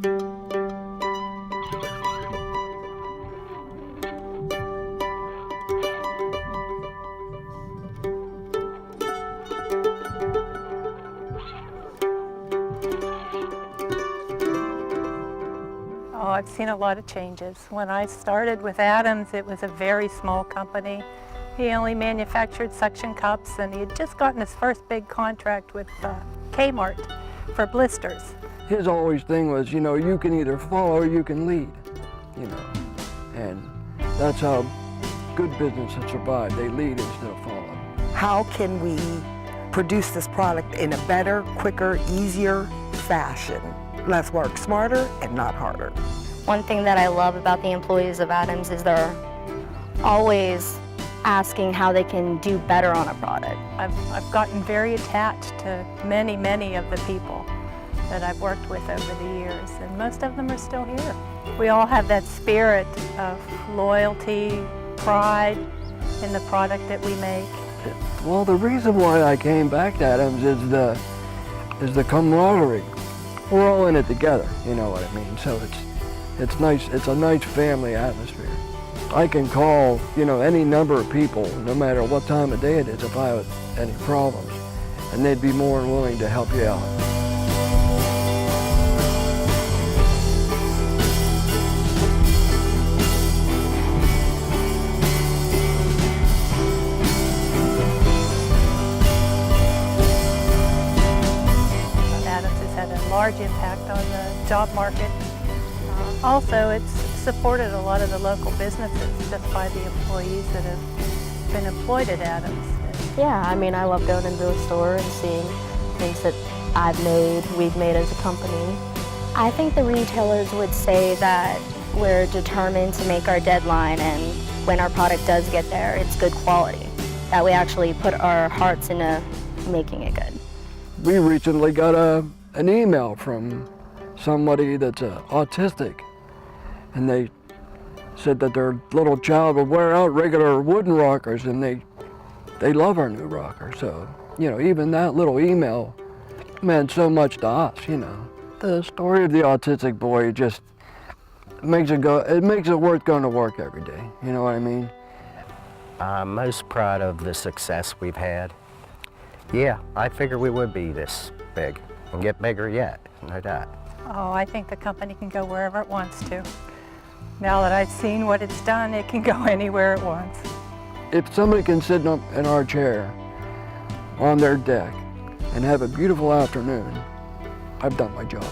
Oh, I've seen a lot of changes. When I started with Adams, it was a very small company. He only manufactured suction cups, and he had just gotten his first big contract with Kmart for blisters. His always thing was, you know, you can either follow or you can lead, you know. And that's how good businesses survive. They lead instead of follow. How can we produce this product in a better, quicker, easier fashion? Let's work smarter and not harder. One thing that I love about the employees of Adams is they're always asking how they can do better on a product. I've gotten very attached to many of the people that I've worked with over the years, and most of them are still here. We all have that spirit of loyalty, pride in the product that we make. Well, the reason why I came back to Adams is the camaraderie. We're all in it together, you know what I mean? So it's nice. It's a nice family atmosphere. I can call, you know, any number of people, no matter what time of day it is, if I have any problems, and they'd be more than willing to help you out. Adams has had a large impact on the job market. Also, it's supported a lot of the local businesses just by the employees that have been employed at Adams. Yeah, I mean, I love going into the store and seeing things that we've made as a company. I think the retailers would say that we're determined to make our deadline, and when our product does get there, it's good quality. That we actually put our hearts into making it good. We recently got an email from somebody that's autistic, and they said that their little child would wear out regular wooden rockers, and they love our new rocker. So, you know, even that little email meant so much to us, you know. The story of the autistic boy just makes it worth going to work every day, you know what I mean? I'm most proud of the success we've had. Yeah, I figure we would be this big and get bigger yet, no doubt. Oh, I think the company can go wherever it wants to. Now that I've seen what it's done, it can go anywhere it wants. If somebody can sit in our chair on their deck and have a beautiful afternoon, I've done my job.